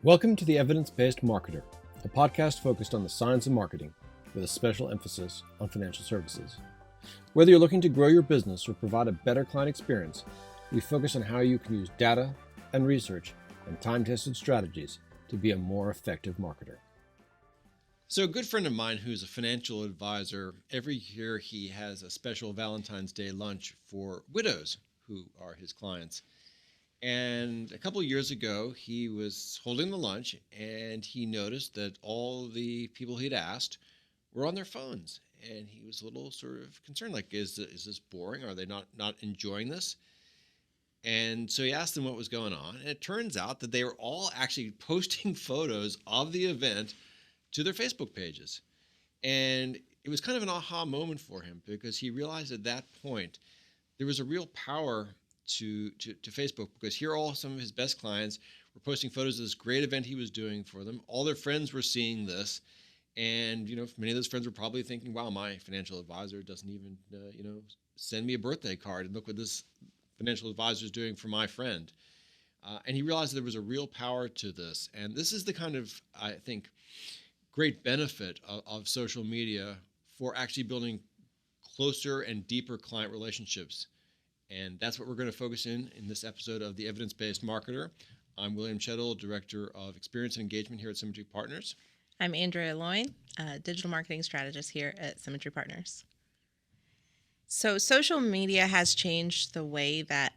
Welcome to The Evidence-Based Marketer, a podcast focused on the science of marketing with a special emphasis on financial services. Whether you're looking to grow your business or provide a better client experience, we focus on how you can use data and research and time-tested strategies to be a more effective marketer. So a good friend of mine who's a financial advisor, every year he has a special Valentine's Day lunch for widows who are his clients. And a couple of years ago, he was holding the lunch and he noticed that all the people he'd asked were on their phones. And he was a little sort of concerned, like, is this boring? Are they not enjoying this? And so he asked them what was going on. And it turns out that they were all actually posting photos of the event to their Facebook pages. And it was kind of an aha moment for him because he realized at that point there was a real power to Facebook, because here all some of his best clients were posting photos of this great event he was doing for them. All their friends were seeing this. And, many of those friends were probably thinking, wow, my financial advisor doesn't even, send me a birthday card. And look what this financial advisor is doing for my friend. And he realized there was a real power to this. And this is the kind of, I think, great benefit of social media for actually building closer and deeper client relationships. And that's what we're going to focus in this episode of The Evidence-Based Marketer. I'm William Chettle, Director of Experience and Engagement here at Symmetry Partners. I'm Andrea Loyne, Digital Marketing Strategist here at Symmetry Partners. So social media has changed the way that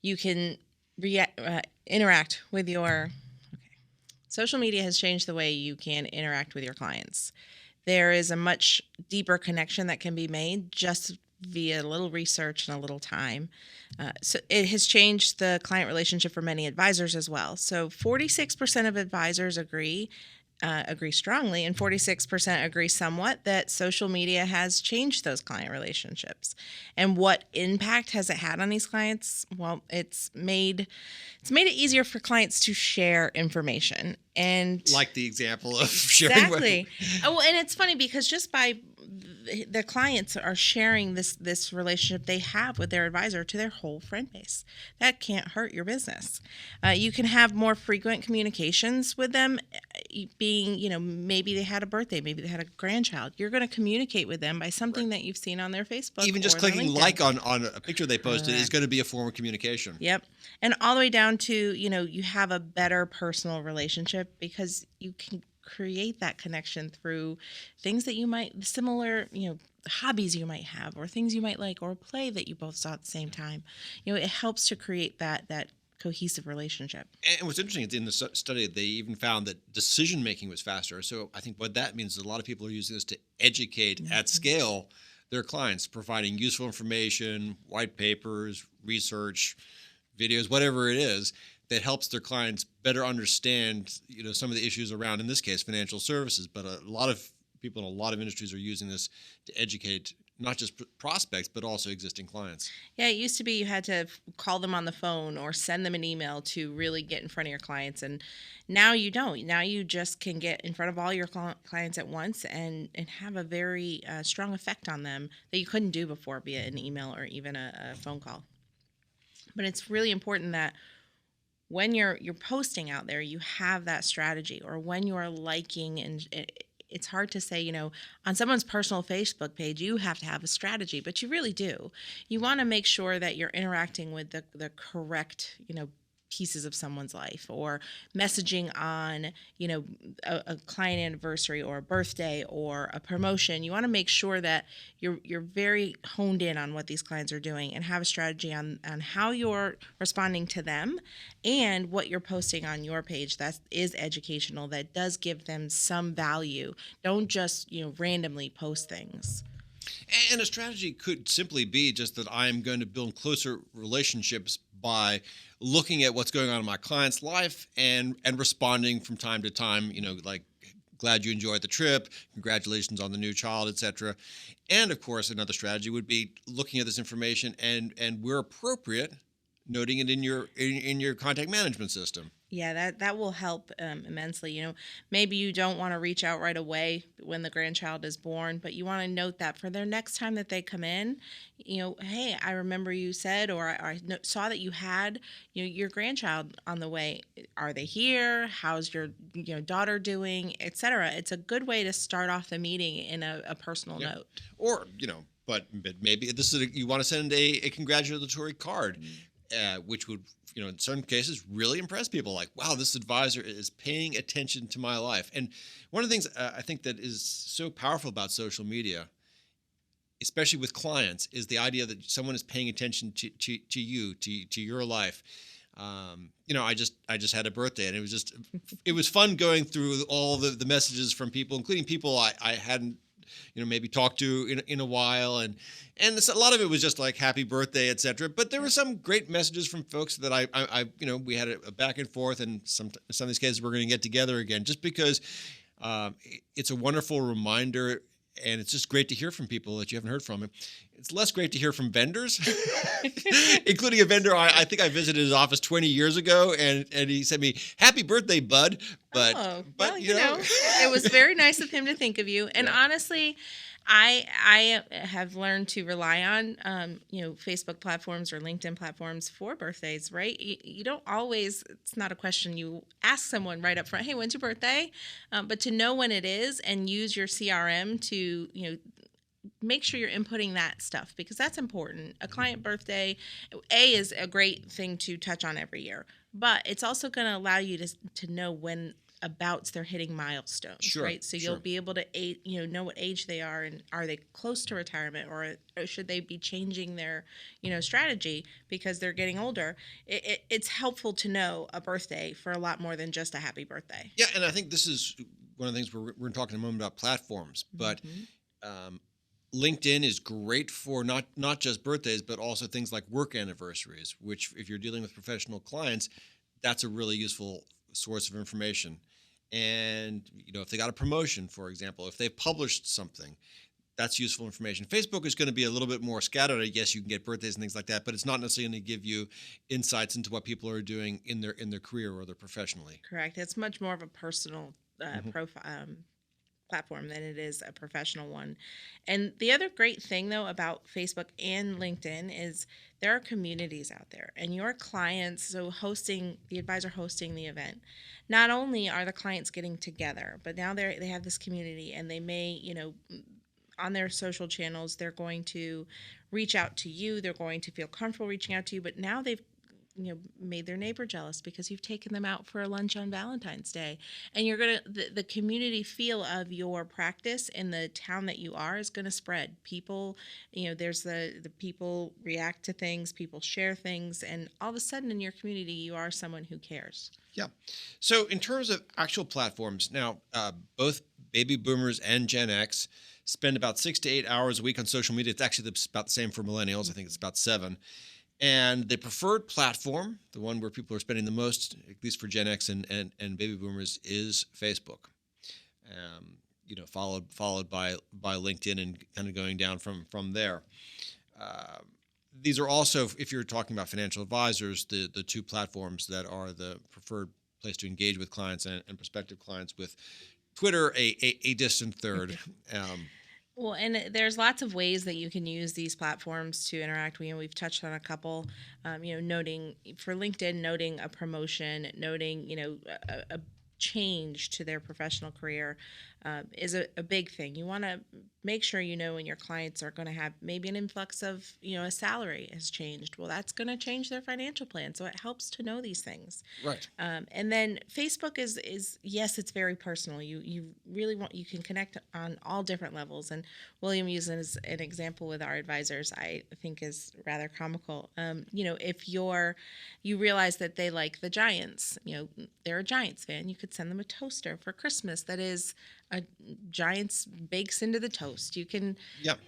you can interact with your... Social media has changed the way you can interact with your clients. There is a much deeper connection that can be made just via a little research and a little time. So it has changed the client relationship for many advisors as well. So 46% of advisors agree strongly, and 46% agree somewhat that social media has changed those client relationships. And what impact has it had on these clients? Well, it's made it easier for clients to share information. And like the example of sharing. Exactly. Oh, and it's funny because just by the clients are sharing this relationship they have with their advisor to their whole friend base. That can't hurt your business. You can have more frequent communications with them, being, maybe they had a birthday, maybe they had a grandchild. You're going to communicate with them by something that you've seen on their Facebook. Even just clicking like on a picture they posted is going to be a form of communication. Yep. And all the way down to, you have a better personal relationship because you can create that connection through things that you might, similar, hobbies you might have, or things you might like, or a play that you both saw at the same time. It helps to create that cohesive relationship. And what's interesting is in the study, they even found that decision-making was faster. So I think what that means is a lot of people are using this to educate at scale their clients, providing useful information, white papers, research, videos, whatever it is, that helps their clients better understand, some of the issues around, in this case, financial services. But a lot of people in a lot of industries are using this to educate not just prospects, but also existing clients. Yeah, it used to be you had to call them on the phone or send them an email to really get in front of your clients. And now you don't. Now you just can get in front of all your clients at once and have a very strong effect on them that you couldn't do before via an email or even a phone call. But it's really important that when you're posting out there, you have that strategy, or when you are liking, and it's hard to say, on someone's personal Facebook page, you have to have a strategy, but you really do. You want to make sure that you're interacting with the correct, pieces of someone's life, or messaging on, a client anniversary or a birthday or a promotion. You want to make sure that you're very honed in on what these clients are doing and have a strategy on how you're responding to them and what you're posting on your page that is educational, that does give them some value. Don't just, randomly post things. And a strategy could simply be just that I'm going to build closer relationships by looking at what's going on in my client's life and responding from time to time, like, glad you enjoyed the trip, congratulations on the new child, etc. And of course, another strategy would be looking at this information and where appropriate, noting it in your contact management system. Yeah, that will help immensely. Maybe you don't want to reach out right away when the grandchild is born, but you want to note that for their next time that they come in, hey, I remember you said, or I saw that you had, your grandchild on the way. Are they here? How's your, daughter doing, etc. It's a good way to start off the meeting in a personal note. Or, but maybe this is you want to send a congratulatory card. Which would, in certain cases, really impress people. Like, wow, this advisor is paying attention to my life. And one of the things I think that is so powerful about social media, especially with clients, is the idea that someone is paying attention to you, to your life. I just had a birthday, and it was fun going through all the messages from people, including people I hadn't maybe talked to in a while, and a lot of it was just like happy birthday, etc. But there were some great messages from folks that I we had a back and forth, and some of these cases we're going to get together again, just because it's a wonderful reminder, and it's just great to hear from people that you haven't heard from. It's less great to hear from vendors, including a vendor I think I visited his office 20 years ago, and he sent me "Happy birthday, bud." But it was very nice of him to think of you. And honestly, I have learned to rely on Facebook platforms or LinkedIn platforms for birthdays. Right? You don't always. It's not a question you ask someone right up front. Hey, when's your birthday? But to know when it is and use your CRM to make sure you're inputting that stuff, because that's important. A client birthday, is a great thing to touch on every year, but it's also going to allow you to know when abouts they're hitting milestones, right? So you'll be able to know what age they are, and are they close to retirement, or should they be changing their strategy because they're getting older. It's helpful to know a birthday for a lot more than just a happy birthday. Yeah, and I think this is one of the things we're talking a moment about platforms, but LinkedIn is great for not just birthdays, but also things like work anniversaries, which if you're dealing with professional clients, that's a really useful source of information. And, if they got a promotion, for example, if they've published something, that's useful information. Facebook is going to be a little bit more scattered. I guess you can get birthdays and things like that, but it's not necessarily going to give you insights into what people are doing in their career or their professionally. Correct. It's much more of a personal profile. Platform than it is a professional one. And the other great thing though about Facebook and LinkedIn is there are communities out there, and your clients, so the advisor hosting the event, not only are the clients getting together, but now they have this community, and they may, on their social channels, they're going to reach out to you, they're going to feel comfortable reaching out to you, but now they've made their neighbor jealous because you've taken them out for a lunch on Valentine's Day. And you're going to, the community feel of your practice in the town that you are is going to spread. People, there's the people react to things, people share things, and all of a sudden in your community, you are someone who cares. Yeah. So in terms of actual platforms, now, both baby boomers and Gen X spend about 6 to 8 hours a week on social media. It's actually about the same for millennials. I think it's about 7. And the preferred platform, the one where people are spending the most, at least for Gen X and baby boomers, is Facebook. Followed by LinkedIn, and kind of going down from there. These are also, if you're talking about financial advisors, the two platforms that are the preferred place to engage with clients and prospective clients, with Twitter a distant third. Well, and there's lots of ways that you can use these platforms to interact. We've touched on a couple, noting for LinkedIn, noting a promotion, noting, a change to their professional career is a big thing. You want to make sure when your clients are going to have maybe an influx of, a salary has changed. Well, that's going to change their financial plan. So it helps to know these things. Right. And then Facebook is yes, it's very personal. You really you can connect on all different levels. And William uses an example with our advisors, I think is rather comical. If you realize that they like the Giants, they're a Giants fan, you could send them a toaster for Christmas that is a Giants bakes into the toast. You can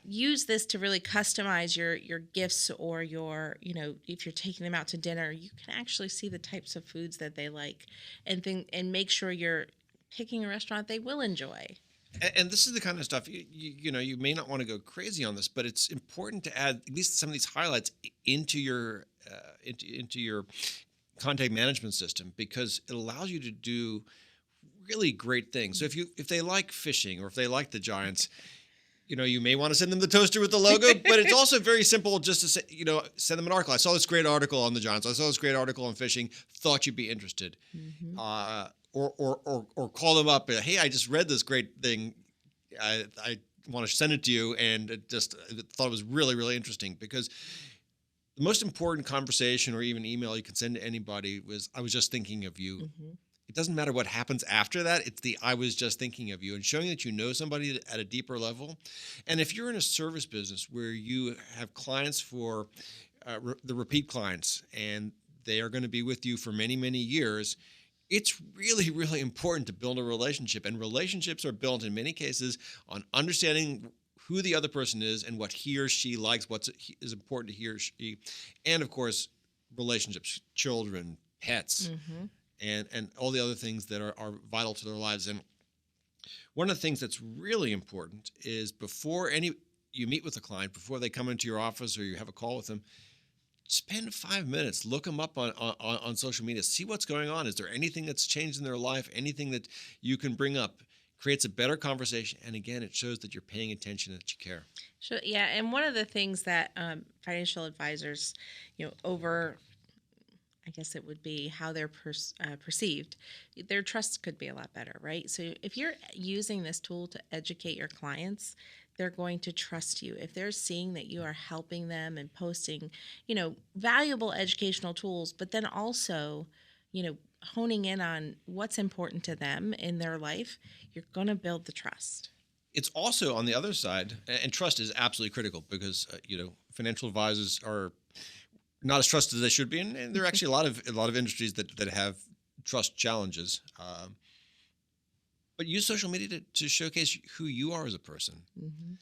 use this to really customize your gifts, or your, if you're taking them out to dinner, you can actually see the types of foods that they like, and make sure you're picking a restaurant they will enjoy. And this is the kind of stuff you may not want to go crazy on this, but it's important to add at least some of these highlights into your content management system because it allows you to do really great things. So if they like fishing or if they like the Giants, you may want to send them the toaster with the logo, but it's also very simple just to say, send them an article. I saw this great article on the Giants. I saw this great article on fishing. Thought you'd be interested. Mm-hmm. Or call them up. Hey, I just read this great thing. I want to send it to you, and I thought it was really, really interesting because the most important conversation or even email you can send to anybody was, I was just thinking of you. Mm-hmm. It doesn't matter what happens after that. It's I was just thinking of you, and showing that you know somebody at a deeper level. And if you're in a service business where you have clients for the repeat clients, and they are going to be with you for many, many years, it's really, really important to build a relationship. And relationships are built in many cases on understanding who the other person is and what he or she likes, what is important to he or she. And of course, relationships, children, pets, and all the other things that are vital to their lives. And one of the things that's really important is before you meet with a client, before they come into your office or you have a call with them, spend 5 minutes, look them up on social media, see what's going on. Is there anything that's changed in their life? Anything that you can bring up? Creates a better conversation. And again, it shows that you're paying attention, that you care. Sure, yeah. And one of the things that financial advisors, over, I guess it would be how they're perceived, their trust could be a lot better, right? So if you're using this tool to educate your clients, they're going to trust you. If they're seeing that you are helping them and posting, valuable educational tools, but then also, honing in on what's important to them in their life, you're going to build the trust. It's also on the other side, and trust is absolutely critical because, financial advisors are not as trusted as they should be. And there are actually a lot of industries that have trust challenges. But use social media to showcase who you are as a person. Mm-hmm.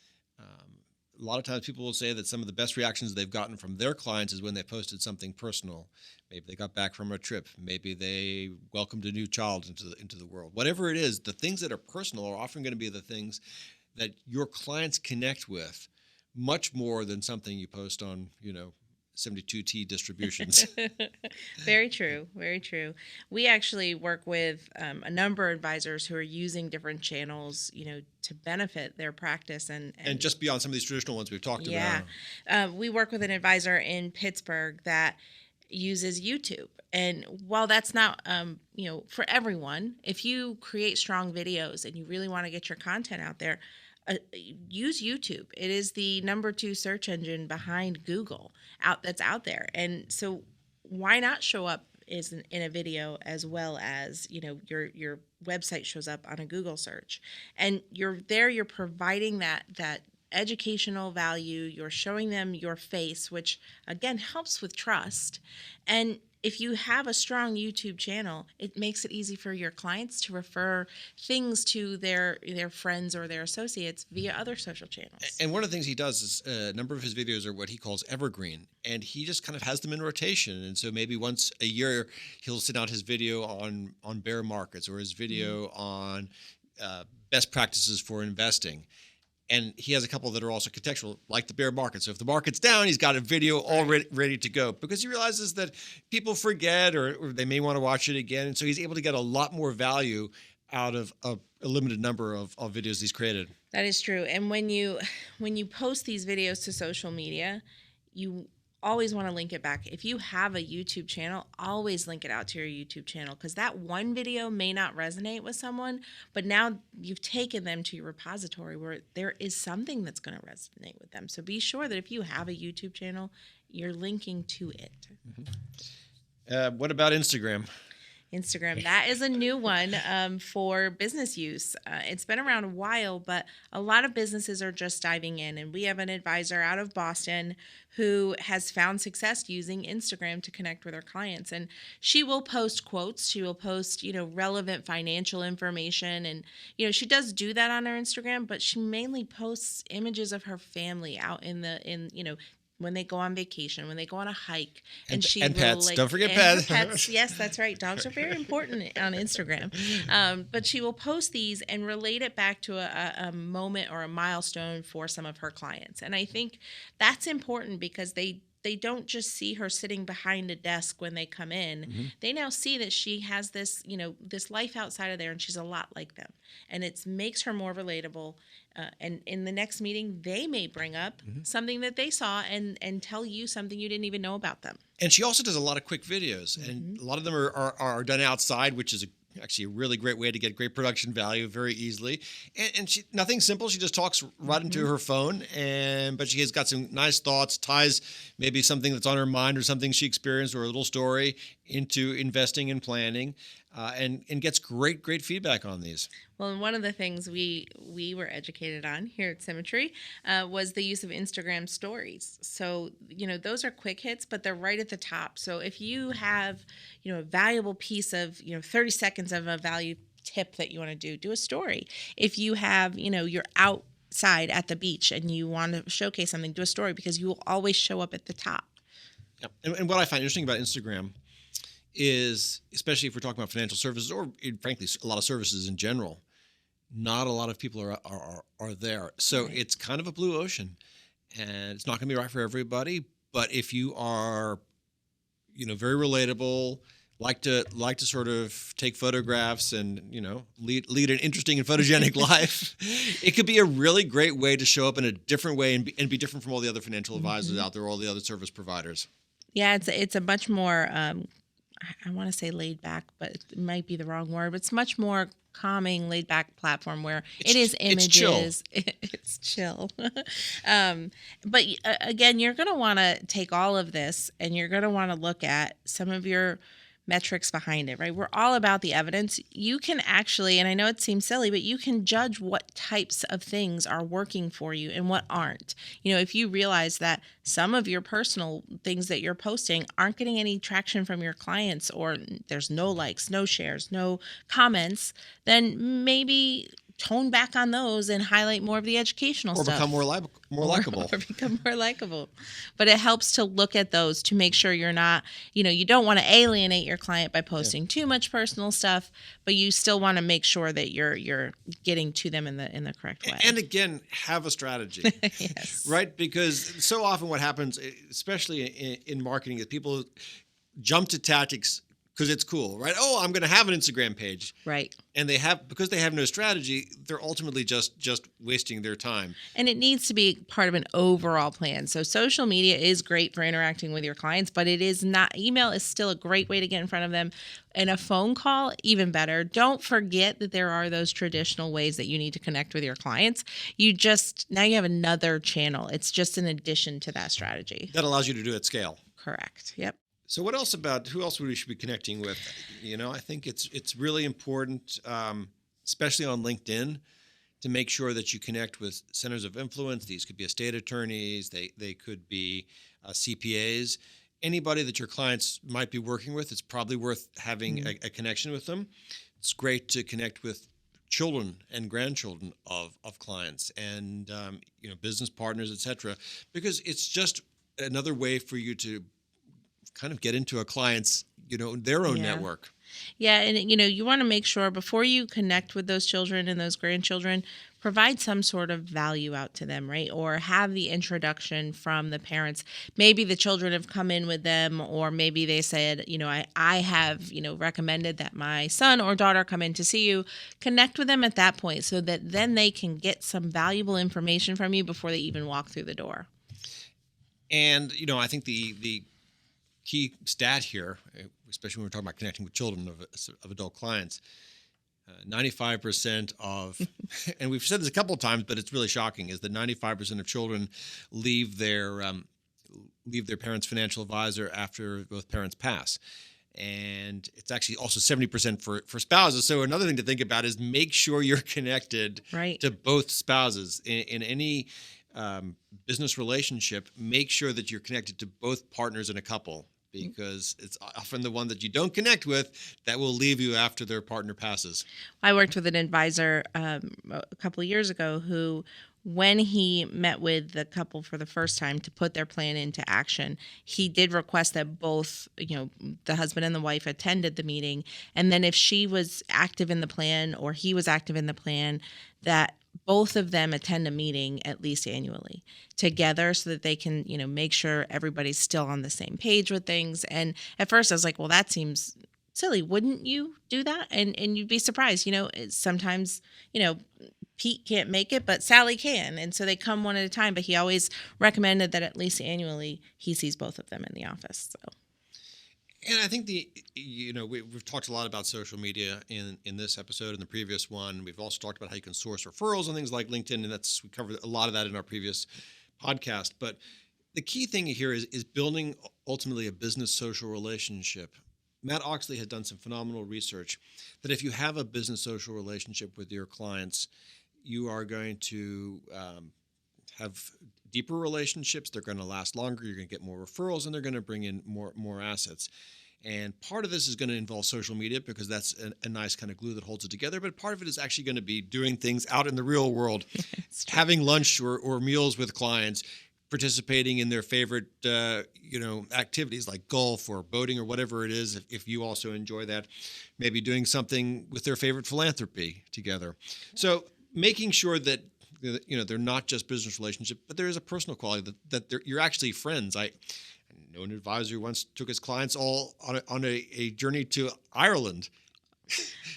A lot of times people will say that some of the best reactions they've gotten from their clients is when they posted something personal. Maybe they got back from a trip. Maybe they welcomed a new child into the world. Whatever it is, the things that are personal are often going to be the things that your clients connect with much more than something you post on, 72T distributions. Very true. Very true. We actually work with a number of advisors who are using different channels, to benefit their practice and just beyond some of these traditional ones we've talked about. Yeah. We work with an advisor in Pittsburgh that uses YouTube. And while that's not, for everyone, if you create strong videos and you really want to get your content out there, use YouTube. It is the number 2 search engine behind Google that's out there. And so why not show up in a video as well as, your website shows up on a Google search. And you're providing that educational value. You're showing them your face, which again helps with trust. And if you have a strong YouTube channel, it makes it easy for your clients to refer things to their friends or their associates via other social channels. And one of the things he does is a number of his videos are what he calls evergreen, and he just kind of has them in rotation. And so maybe once a year, he'll send out his video on bear markets or his video on best practices for investing. And he has a couple that are also contextual, like the bear market. So if the market's down, he's got a video all ready to go because he realizes that people forget or they may want to watch it again. And so he's able to get a lot more value out of a limited number of videos he's created. That is true. And when you post these videos to social media, you always want to link it back. If you have a YouTube channel, always link it out to your YouTube channel because that one video may not resonate with someone, but now you've taken them to your repository where there is something that's going to resonate with them. So be sure that if you have a YouTube channel, you're linking to it. Mm-hmm. What about Instagram? Instagram. That is a new one for business use. It's been around a while, but a lot of businesses are just diving in. And we have an advisor out of Boston who has found success using Instagram to connect with her clients. And she will post quotes. She will post, relevant financial information. And, she does do that on her Instagram, but she mainly posts images of her family out when they go on vacation, when they go on a hike. And pets. Don't forget pets. Pets. Yes, that's right. Dogs are very important on Instagram. But she will post these and relate it back to a moment or a milestone for some of her clients. And I think that's important because they they don't just see her sitting behind a desk when they come in. They now see that she has this, this life outside of there, and she's a lot like them. And it makes her more relatable. And in the next meeting, they may bring up something that they saw and tell you something you didn't even know about them. And she also does a lot of quick videos, and a lot of them are done outside, which is actually a really great way to get great production value very easily. And she, nothing simple. She just talks right into her phone, but she has got some nice thoughts, ties maybe something that's on her mind or something she experienced or a little story into investing and planning, and gets great feedback on these. Well, and one of the things we were educated on here at Symmetry was the use of Instagram stories. So, those are quick hits, but they're right at the top. So if you have, a valuable piece of, 30 seconds of a value tip that you want to do a story. If you have, you're outside at the beach and you want to showcase something, do a story, because you will always show up at the top. Yep. And what I find interesting about Instagram is, especially if we're talking about financial services or frankly a lot of services in general, not a lot of people are there. So it's kind of a blue ocean, and it's not going to be right for everybody. But if you are, very relatable, like to sort of take photographs and lead an interesting and photogenic life, it could be a really great way to show up in a different way and be different from all the other financial advisors out there, all the other service providers. Yeah, it's a much more I want to say laid back, but it might be the wrong word. But it's much more calming, laid back platform where it is images. It's chill. But again, you're going to want to take all of this and you're going to want to look at some of your metrics behind it, right? We're all about the evidence. You can actually, and I know it seems silly, but you can judge what types of things are working for you and what aren't. If you realize that some of your personal things that you're posting aren't getting any traction from your clients, or there's no likes, no shares, no comments, then maybe tone back on those and highlight more of the educational stuff. Or become more likable. Or become more likable. But it helps to look at those to make sure you're not, you don't want to alienate your client by posting too much personal stuff, but you still want to make sure that you're getting to them in the correct way. And again, have a strategy. Yes. Right? Because so often what happens, especially in marketing, is people jump to tactics because it's cool, right? Oh, I'm going to have an Instagram page. Right. And because they have no strategy, they're ultimately just wasting their time. And it needs to be part of an overall plan. So social media is great for interacting with your clients, but it is not. Email is still a great way to get in front of them. And a phone call, even better. Don't forget that there are those traditional ways that you need to connect with your clients. Now you have another channel. It's just an addition to that strategy. That allows you to do it at scale. Correct. Yep. So who else would we should be connecting with? I think it's really important, especially on LinkedIn, to make sure that you connect with centers of influence. These could be estate attorneys. They could be CPAs. Anybody that your clients might be working with, it's probably worth having a connection with them. It's great to connect with children and grandchildren of clients and business partners, et cetera, because it's just another way for you to kind of get into a client's, their own network. Yeah. And, you want to make sure before you connect with those children and those grandchildren, provide some sort of value out to them, right? Or have the introduction from the parents. Maybe the children have come in with them, or maybe they said, I have, recommended that my son or daughter come in to see you. Connect with them at that point so that then they can get some valuable information from you before they even walk through the door. And, I think the key stat here, especially when we're talking about connecting with children of adult clients, 95% of, and we've said this a couple of times, but it's really shocking, is that 95% of children leave their parents' financial advisor after both parents pass. And it's actually also 70% for spouses. So another thing to think about is make sure you're connected to both spouses. In any business relationship, make sure that you're connected to both partners in a couple, because it's often the one that you don't connect with that will leave you after their partner passes. I worked with an advisor a couple of years ago who, when he met with the couple for the first time to put their plan into action, he did request that both, the husband and the wife attended the meeting. And then if she was active in the plan or he was active in the plan, that both of them attend a meeting at least annually together so that they can, make sure everybody's still on the same page with things. And at first I was like, well, that seems silly. Wouldn't you do that? And you'd be surprised, sometimes, Pete can't make it, but Sally can. And so they come one at a time, but he always recommended that at least annually he sees both of them in the office. So. And I think we've talked a lot about social media in this episode and the previous one. We've also talked about how you can source referrals and things like LinkedIn, and we covered a lot of that in our previous podcast. But the key thing here is building ultimately a business social relationship. Matt Oxley has done some phenomenal research that if you have a business social relationship with your clients, you are going to have deeper relationships. They're going to last longer. You're going to get more referrals, and they're going to bring in more assets. And part of this is going to involve social media because that's a nice kind of glue that holds it together. But part of it is actually going to be doing things out in the real world, having lunch or meals with clients, participating in their favorite activities like golf or boating or whatever it is. If you also enjoy that, maybe doing something with their favorite philanthropy together. So making sure that they're not just business relationship, but there is a personal quality that you're actually friends. I know an advisor who once took his clients all on a journey to Ireland.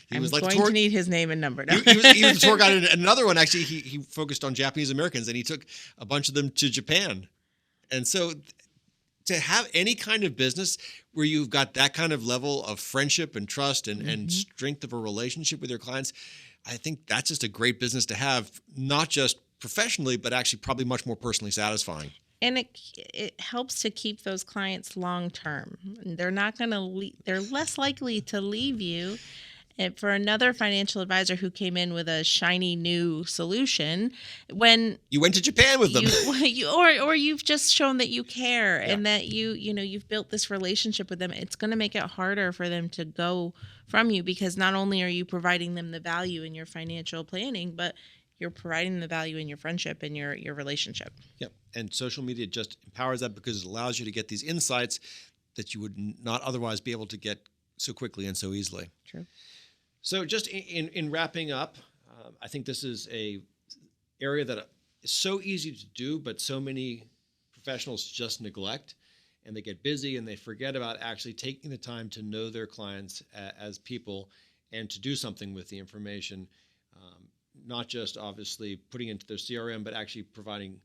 He was going to need his name and number. No. He was a tour guide. And another one, actually, he focused on Japanese Americans, and he took a bunch of them to Japan. And so to have any kind of business where you've got that kind of level of friendship and trust and strength of a relationship with your clients, I think that's just a great business to have, not just professionally, but actually probably much more personally satisfying. And it helps to keep those clients long term. They're not going to they're less likely to leave you. And for another financial advisor who came in with a shiny new solution, when you went to Japan with them, or you've just shown that you care and that you've built this relationship with them, it's going to make it harder for them to go from you, because not only are you providing them the value in your financial planning, but you're providing the value in your friendship and your relationship. Yep. And social media just empowers that because it allows you to get these insights that you would not otherwise be able to get so quickly and so easily. True. So just in wrapping up, I think this is a area that is so easy to do, but so many professionals just neglect, and they get busy and they forget about actually taking the time to know their clients as people and to do something with the information, not just obviously putting into their CRM, but actually providing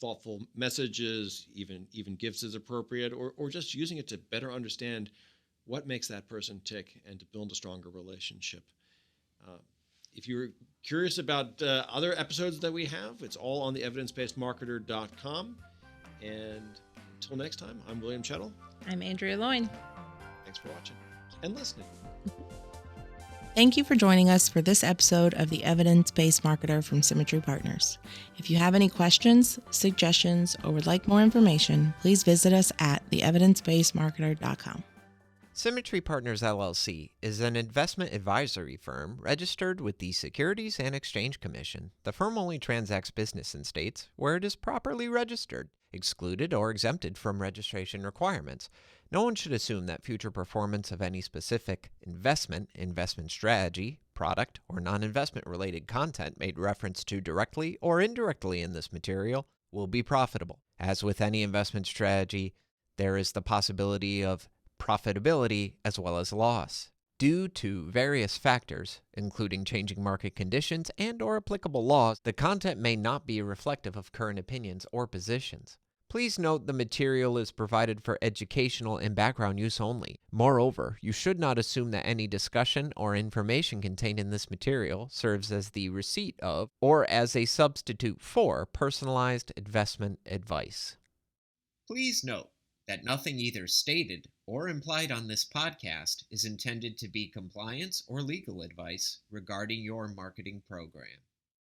thoughtful messages, even gifts as appropriate, or just using it to better understand what makes that person tick and to build a stronger relationship. If you're curious about other episodes that we have, it's all on the evidencebasedmarketer.com. And until next time, I'm William Chettle. I'm Andrea Loyne. Thanks for watching and listening. Thank you for joining us for this episode of the Evidence-Based Marketer from Symmetry Partners. If you have any questions, suggestions, or would like more information, please visit us at theevidencebasedmarketer.com. Symmetry Partners LLC is an investment advisory firm registered with the Securities and Exchange Commission. The firm only transacts business in states where it is properly registered, excluded or exempted from registration requirements. No one should assume that future performance of any specific investment strategy, product, or non-investment related content made reference to directly or indirectly in this material will be profitable. As with any investment strategy, there is the possibility of profitability as well as loss. Due to various factors, including changing market conditions and/or applicable laws, the content may not be reflective of current opinions or positions. Please note the material is provided for educational and background use only. Moreover, you should not assume that any discussion or information contained in this material serves as the receipt of or as a substitute for personalized investment advice. Please note that nothing either stated or implied on this podcast is intended to be compliance or legal advice regarding your marketing program.